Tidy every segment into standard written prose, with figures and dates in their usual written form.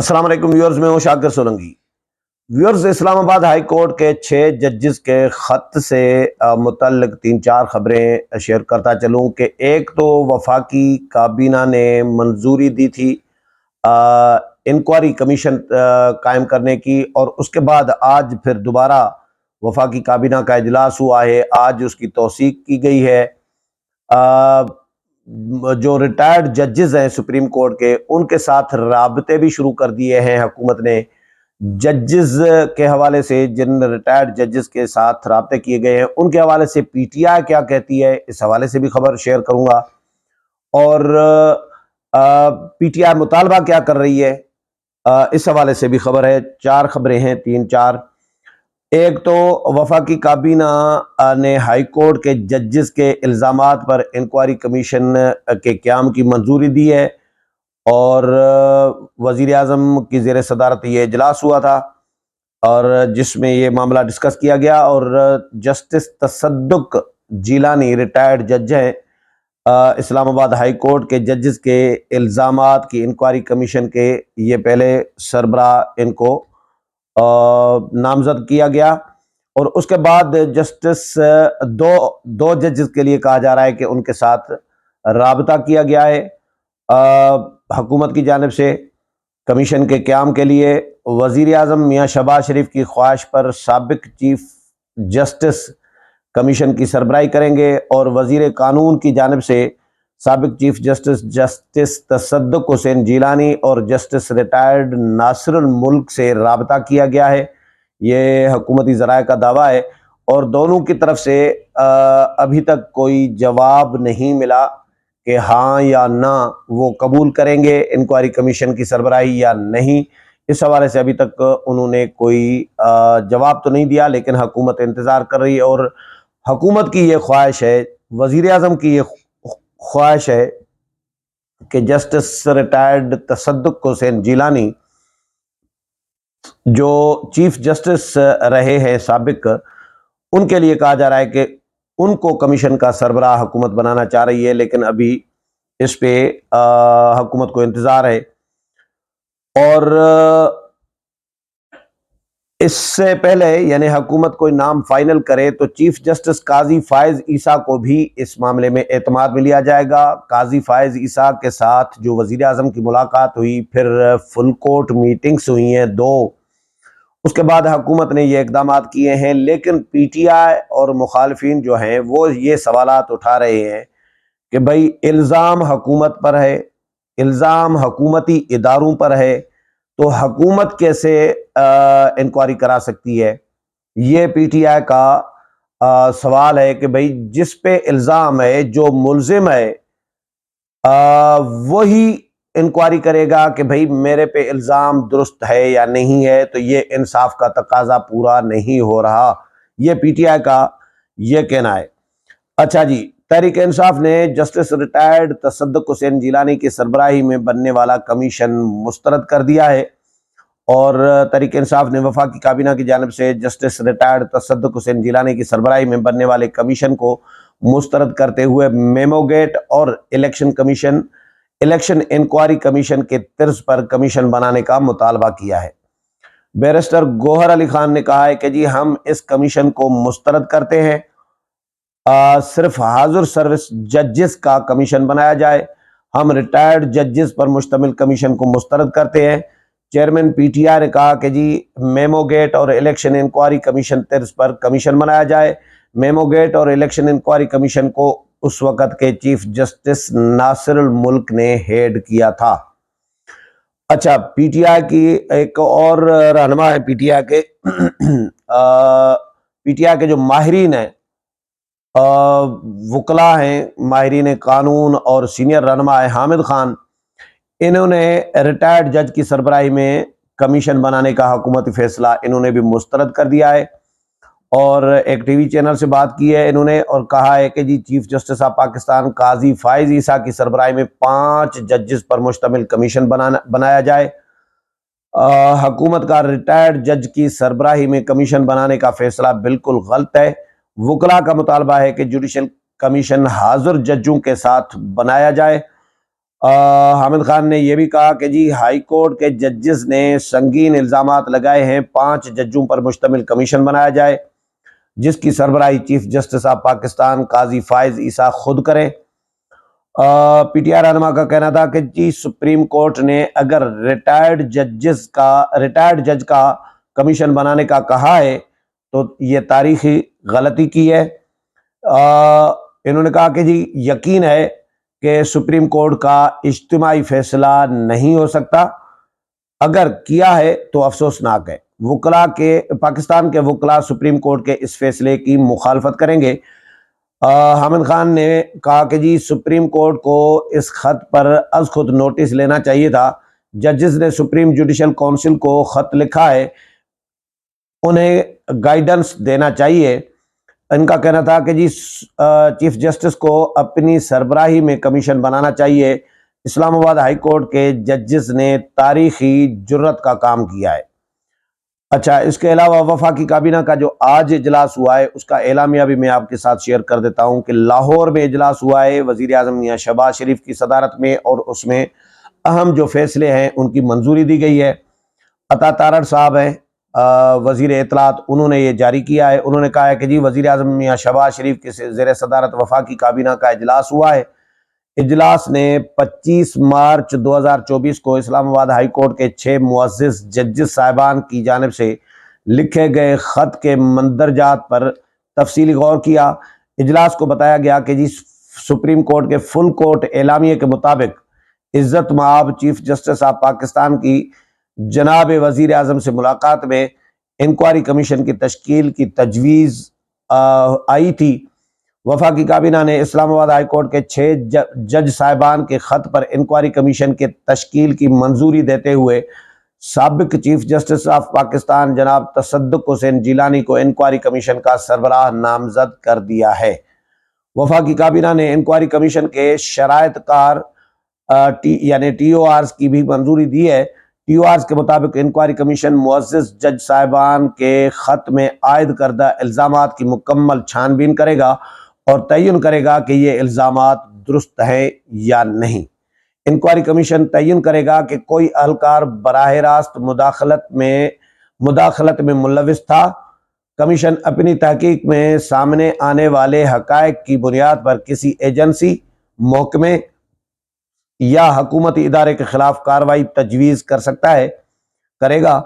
السلام علیکم ویورز، میں ہوں شاکر سولنگی۔ ویورز، اسلام آباد ہائی کورٹ کے 6 ججز کے خط سے متعلق 3-4 خبریں شیئر کرتا چلوں کہ ایک تو وفاقی کابینہ نے منظوری دی تھی انکوائری کمیشن قائم کرنے کی، اور اس کے بعد آج پھر دوبارہ وفاقی کابینہ کا اجلاس ہوا ہے۔ آج اس کی توثیق کی گئی ہے۔ جو ریٹائرڈ ججز ہیں سپریم کورٹ کے، ان کے ساتھ رابطے بھی شروع کر دیے ہیں حکومت نے۔ ججز کے حوالے سے، جن ریٹائرڈ ججز کے ساتھ رابطے کیے گئے ہیں، ان کے حوالے سے پی ٹی آئی کیا کہتی ہے، اس حوالے سے بھی خبر شیئر کروں گا، اور پی ٹی آئی مطالبہ کیا کر رہی ہے، اس حوالے سے بھی خبر ہے۔ 4 خبریں ہیں، 3-4۔ ایک تو وفاقی کابینہ نے ہائی کورٹ کے ججز کے الزامات پر انکوائری کمیشن کے قیام کی منظوری دی ہے، اور وزیر اعظم کی زیر صدارت یہ اجلاس ہوا تھا، اور جس میں یہ معاملہ ڈسکس کیا گیا، اور جسٹس تصدق جیلانی ریٹائرڈ جج ہیں اسلام آباد ہائی کورٹ کے ججز کے الزامات کی انکوائری کمیشن کے یہ پہلے سربراہ ان کو نامزد کیا گیا، اور اس کے بعد جسٹس دو ججز کے لیے کہا جا رہا ہے کہ ان کے ساتھ رابطہ کیا گیا ہے حکومت کی جانب سے کمیشن کے قیام کے لیے۔ وزیر اعظم میاں شہباز شریف کی خواہش پر سابق چیف جسٹس کمیشن کی سربراہی کریں گے، اور وزیر قانون کی جانب سے سابق چیف جسٹس تصدق حسین جیلانی اور جسٹس ریٹائرڈ ناصر الملک سے رابطہ کیا گیا ہے، یہ حکومتی ذرائع کا دعویٰ ہے، اور دونوں کی طرف سے ابھی تک کوئی جواب نہیں ملا کہ ہاں یا نہ وہ قبول کریں گے انکوائری کمیشن کی سربراہی یا نہیں۔ اس حوالے سے ابھی تک انہوں نے کوئی جواب تو نہیں دیا، لیکن حکومت انتظار کر رہی ہے، اور حکومت کی یہ خواہش ہے، وزیر اعظم کی یہ خواہش ہے کہ جسٹس ریٹائرڈ تصدق حسین جیلانی جو چیف جسٹس رہے ہیں سابق، ان کے لیے کہا جا رہا ہے کہ ان کو کمیشن کا سربراہ حکومت بنانا چاہ رہی ہے، لیکن ابھی اس پہ حکومت کو انتظار ہے۔ اور اس سے پہلے یعنی حکومت کوئی نام فائنل کرے تو چیف جسٹس قاضی فائز عیسیٰ کو بھی اس معاملے میں اعتماد میں لیا جائے گا۔ قاضی فائز عیسیٰ کے ساتھ جو وزیر اعظم کی ملاقات ہوئی، پھر فل کورٹ میٹنگز ہوئی ہیں 2، اس کے بعد حکومت نے یہ اقدامات کیے ہیں، لیکن پی ٹی آئی اور مخالفین جو ہیں وہ یہ سوالات اٹھا رہے ہیں کہ بھائی الزام حکومت پر ہے، الزام حکومتی اداروں پر ہے، تو حکومت کیسے انکوائری کرا سکتی ہے؟ یہ پی ٹی آئی کا سوال ہے کہ بھائی جس پہ الزام ہے، جو ملزم ہے، وہی انکوائری کرے گا کہ بھائی میرے پہ الزام درست ہے یا نہیں ہے، تو یہ انصاف کا تقاضا پورا نہیں ہو رہا، یہ پی ٹی آئی کا یہ کہنا ہے۔ اچھا جی، تحریک انصاف نے جسٹس ریٹائرڈ تصدق حسین جیلانی کی سربراہی میں بننے والا کمیشن مسترد کر دیا ہے، اور تحریک انصاف نے وفاقی کابینہ کی جانب سے جسٹس ریٹائرڈ تصدق حسین جیلانی کی سربراہی میں بننے والے کمیشن کو مسترد کرتے ہوئے میمو گیٹ اور الیکشن انکوائری کمیشن کے طرز پر کمیشن بنانے کا مطالبہ کیا ہے۔ بیرسٹر گوہر علی خان نے کہا ہے کہ جی ہم اس کمیشن کو مسترد کرتے ہیں، صرف حاضر سروس ججز کا کمیشن بنایا جائے۔ ہم ریٹائرڈ ججز پر مشتمل کمیشن کو مسترد کرتے ہیں۔ چیئرمین پی ٹی آئی نے کہا کہ جی میمو گیٹ اور الیکشن انکوائری کمیشن طرز پر کمیشن بنایا جائے۔ میمو گیٹ اور الیکشن انکوائری کمیشن کو اس وقت کے چیف جسٹس ناصر الملک نے ہیڈ کیا تھا۔ اچھا، پی ٹی آئی کی ایک اور رہنما ہے، پی ٹی آئی کے جو ماہرین ہیں، وکلاء ہیں، ماہرین قانون اور سینئر رہنما ہے حامد خان، انہوں نے ریٹائرڈ جج کی سربراہی میں کمیشن بنانے کا حکومتی فیصلہ انہوں نے بھی مسترد کر دیا ہے، اور ایک ٹی وی چینل سے بات کی ہے انہوں نے، اور کہا ہے کہ جی چیف جسٹس آف پاکستان قاضی فائز عیسیٰ کی سربراہی میں 5 ججز پر مشتمل کمیشن بنایا جائے۔ حکومت کا ریٹائرڈ جج کی سربراہی میں کمیشن بنانے کا فیصلہ بالکل غلط ہے۔ وکلاء کا مطالبہ ہے کہ جوڈیشل کمیشن حاضر ججوں کے ساتھ بنایا جائے۔ حامد خان نے یہ بھی کہا کہ جی ہائی کورٹ کے ججز نے سنگین الزامات لگائے ہیں، 5 ججوں پر مشتمل کمیشن بنایا جائے جس کی سربراہی چیف جسٹس آف پاکستان قاضی فائز عیسیٰ خود کریں۔ پی ٹی آئی رہنما کا کہنا تھا کہ جی سپریم کورٹ نے اگر ریٹائرڈ جج کا کمیشن بنانے کا کہا ہے تو یہ تاریخی غلطی کی ہے۔ انہوں نے کہا کہ جی یقین ہے کہ سپریم کورٹ کا اجتماعی فیصلہ نہیں ہو سکتا، اگر کیا ہے تو افسوسناک ہے۔ پاکستان کے وکلاء سپریم کورٹ کے اس فیصلے کی مخالفت کریں گے۔ حامد خان نے کہا کہ جی سپریم کورٹ کو اس خط پر از خود نوٹس لینا چاہیے تھا۔ ججز نے سپریم جوڈیشل کونسل کو خط لکھا ہے، انہیں گائیڈنس دینا چاہیے۔ ان کا کہنا تھا کہ جی چیف جسٹس کو اپنی سربراہی میں کمیشن بنانا چاہیے۔ اسلام آباد ہائی کورٹ کے ججز نے تاریخی جرت کا کام کیا ہے۔ اچھا، اس کے علاوہ وفاقی کابینہ کا جو آج اجلاس ہوا ہے اس کا اعلامیہ بھی میں آپ کے ساتھ شیئر کر دیتا ہوں کہ لاہور میں اجلاس ہوا ہے وزیر اعظم میاں شہباز شریف کی صدارت میں، اور اس میں اہم جو فیصلے ہیں ان کی منظوری دی گئی ہے۔ عطا تارڑ صاحب ہیں وزیر اطلاعات، انہوں نے یہ جاری کیا ہے۔ انہوں نے کہا ہے کہ جی وزیر اعظم میاں شہباز شریف کے زیر صدارت وفاقی کابینہ کا اجلاس ہوا ہے۔ اجلاس نے 25 مارچ 2024 کو اسلام آباد ہائی کورٹ کے 6 معزز ججز صاحبان کی جانب سے لکھے گئے خط کے مندرجات پر تفصیلی غور کیا۔ اجلاس کو بتایا گیا کہ جی سپریم کورٹ کے فل کورٹ اعلامیے کے مطابق عزت مآب چیف جسٹس آف پاکستان کی جناب وزیر اعظم سے ملاقات میں انکوائری کمیشن کی تشکیل کی تجویز آئی تھی۔ وفاقی کابینہ نے اسلام آباد ہائی کورٹ کے 6 جج صاحبان کے خط پر انکوائری کمیشن کے تشکیل کی منظوری دیتے ہوئے سابق چیف جسٹس آف پاکستان جناب تصدق حسین جیلانی کو انکوائری کمیشن کا سربراہ نامزد کر دیا ہے۔ وفاقی کابینہ نے انکوائری کمیشن کے شرائط کار یعنی ٹی او آرز کی بھی منظوری دی ہے۔ ٹی او آرز کے مطابق انکوائری کمیشن معزز جج صاحبان کے خط میں عائد کردہ الزامات کی مکمل چھان بین کرے گا اور تعین کرے گا کہ یہ الزامات درست ہیں یا نہیں۔ انکوائری کمیشن تعین کرے گا کہ کوئی اہلکار براہ راست مداخلت میں ملوث تھا۔ کمیشن اپنی تحقیق میں سامنے آنے والے حقائق کی بنیاد پر کسی ایجنسی، محکمے یا حکومتی ادارے کے خلاف کارروائی تجویز کرے گا۔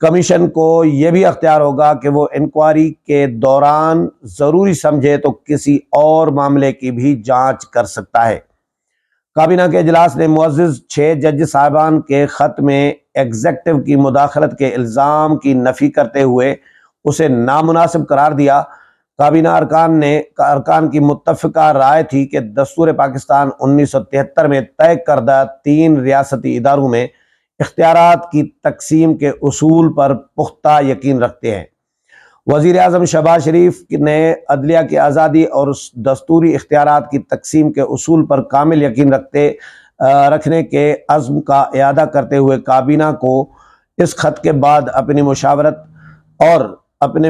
کمیشن کو یہ بھی اختیار ہوگا کہ وہ انکوائری کے دوران ضروری سمجھے تو کسی اور معاملے کی بھی جانچ کر سکتا ہے۔ کابینہ کے اجلاس نے معزز 6 جج صاحبان کے خط میں ایگزیکٹو کی مداخلت کے الزام کی نفی کرتے ہوئے اسے نامناسب قرار دیا۔ کابینہ ارکان کی متفقہ رائے تھی کہ دستور پاکستان 1973 میں طے کردہ 3 ریاستی اداروں میں اختیارات کی تقسیم کے اصول پر پختہ یقین رکھتے ہیں۔ وزیر اعظم شہباز شریف نے عدلیہ کی آزادی اور دستوری اختیارات کی تقسیم کے اصول پر کامل یقین رکھنے کے عزم کا اعادہ کرتے ہوئے کابینہ کو اس خط کے بعد اپنی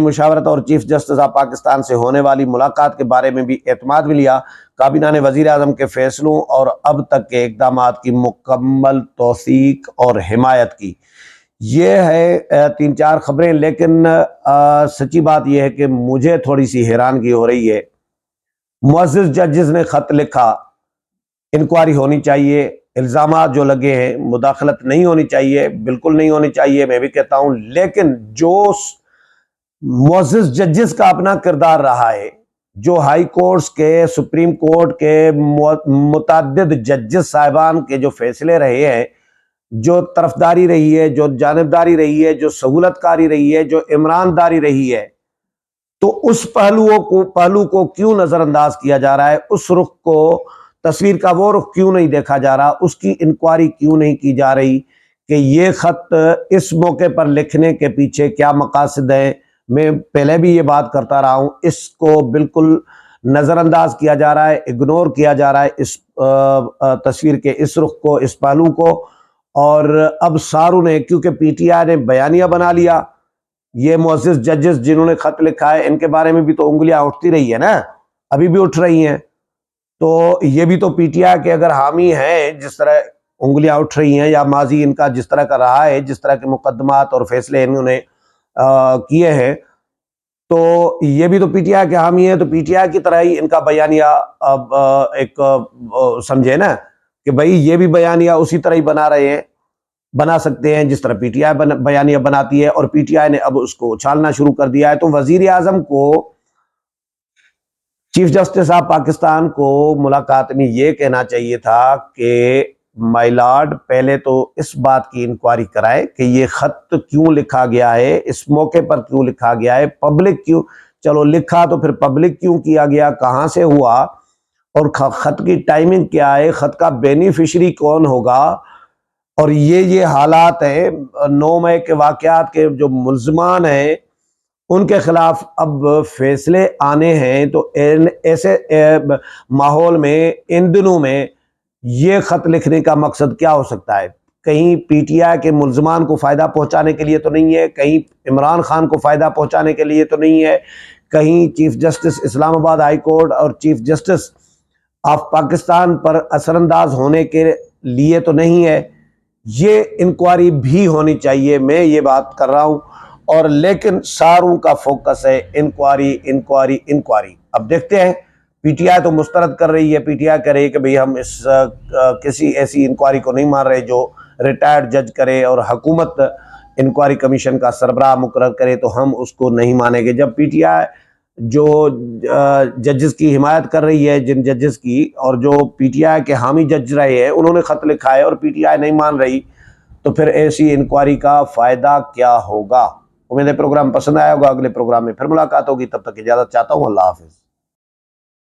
مشاورت اور چیف جسٹس آف پاکستان سے ہونے والی ملاقات کے بارے میں بھی اعتماد میں لیا۔ کابینہ نے وزیر اعظم کے فیصلوں اور اب تک کے اقدامات کی مکمل توثیق اور حمایت کی۔ یہ ہے 3-4 خبریں، لیکن سچی بات یہ ہے کہ مجھے تھوڑی سی حیرانگی ہو رہی ہے۔ معزز ججز نے خط لکھا، انکوائری ہونی چاہیے، الزامات جو لگے ہیں مداخلت نہیں ہونی چاہیے، بالکل نہیں ہونی چاہیے، میں بھی کہتا ہوں، لیکن جو معزز ججز کا اپنا کردار رہا ہے، جو ہائی کورٹس کے، سپریم کورٹ کے متعدد ججز صاحبان کے جو فیصلے رہے ہیں، جو طرفداری رہی ہے، جو جانبداری رہی ہے، جو سہولت کاری رہی ہے، جو عمرانداری رہی ہے، تو اس پہلو کو کیوں نظر انداز کیا جا رہا ہے؟ اس رخ کو، تصویر کا وہ رخ کیوں نہیں دیکھا جا رہا؟ اس کی انکوائری کیوں نہیں کی جا رہی کہ یہ خط اس موقع پر لکھنے کے پیچھے کیا مقاصد ہیں؟ میں پہلے بھی یہ بات کرتا رہا ہوں، اس کو بالکل نظر انداز کیا جا رہا ہے، اگنور کیا جا رہا ہے اس تصویر کے اس رخ کو، اس پہلو کو۔ اور اب ساروں نے، کیونکہ پی ٹی آئی نے بیانیہ بنا لیا، یہ معزز ججز جنہوں نے خط لکھا ہے ان کے بارے میں بھی تو انگلیاں اٹھتی رہی ہے نا، ابھی بھی اٹھ رہی ہیں۔ تو یہ بھی تو پی ٹی آئی کے اگر حامی ہیں، جس طرح انگلیاں اٹھ رہی ہیں یا ماضی ان کا جس طرح کا رہا ہے، جس طرح کے مقدمات اور فیصلے انہوں نے کیے ہیں، تو یہ بھی تو پی ٹی آئی کے حامی ہے، تو پی ٹی آئی کی طرح ہی ان کا بیانیہ ایک سمجھے نا کہ بھائی یہ بھی بیانیہ اسی طرح ہی بنا سکتے ہیں جس طرح پی ٹی آئی بیانیہ بناتی ہے، اور پی ٹی آئی نے اب اس کو اچھالنا شروع کر دیا ہے۔ تو وزیر اعظم کو، چیف جسٹس آف پاکستان کو ملاقات میں یہ کہنا چاہیے تھا کہ مائی لارڈ، پہلے تو اس بات کی انکوائری کرائے کہ یہ خط کیوں لکھا گیا ہے، اس موقع پر کیوں لکھا گیا ہے، پبلک کیوں، چلو لکھا تو پھر پبلک کیوں کیا گیا، کہاں سے ہوا، اور خط کی ٹائمنگ کیا ہے، خط کا بینیفیشری کون ہوگا، اور یہ حالات ہیں 9 مئی کے واقعات کے جو ملزمان ہیں ان کے خلاف اب فیصلے آنے ہیں۔ تو ایسے ماحول میں، ان دنوں میں یہ خط لکھنے کا مقصد کیا ہو سکتا ہے؟ کہیں پی ٹی آئی کے ملزمان کو فائدہ پہنچانے کے لیے تو نہیں ہے، کہیں عمران خان کو فائدہ پہنچانے کے لیے تو نہیں ہے، کہیں چیف جسٹس اسلام آباد ہائی کورٹ اور چیف جسٹس آف پاکستان پر اثر انداز ہونے کے لیے تو نہیں ہے۔ یہ انکوائری بھی ہونی چاہیے، میں یہ بات کر رہا ہوں، اور لیکن ساروں کا فوکس ہے انکوائری انکوائری انکوائری۔ اب دیکھتے ہیں، پی ٹی آئی تو مسترد کر رہی ہے، پی ٹی آئی کہہ رہی ہے کہ بھئی ہم اس کسی ایسی انکوائری کو نہیں مان رہے جو ریٹائرڈ جج کرے، اور حکومت انکوائری کمیشن کا سربراہ مقرر کرے تو ہم اس کو نہیں مانیں گے۔ جب پی ٹی آئی جو ججز کی حمایت کر رہی ہے، جن ججز کی، اور جو پی ٹی آئی کے حامی جج رہے ہیں، انہوں نے خط لکھا ہے اور پی ٹی آئی نہیں مان رہی، تو پھر ایسی انکوائری کا فائدہ کیا ہوگا؟ امید ہے پروگرام پسند آیا ہوگا، اگلے پروگرام میں پھر ملاقات ہوگی، تب تک اجازت چاہتا ہوں، اللہ حافظ۔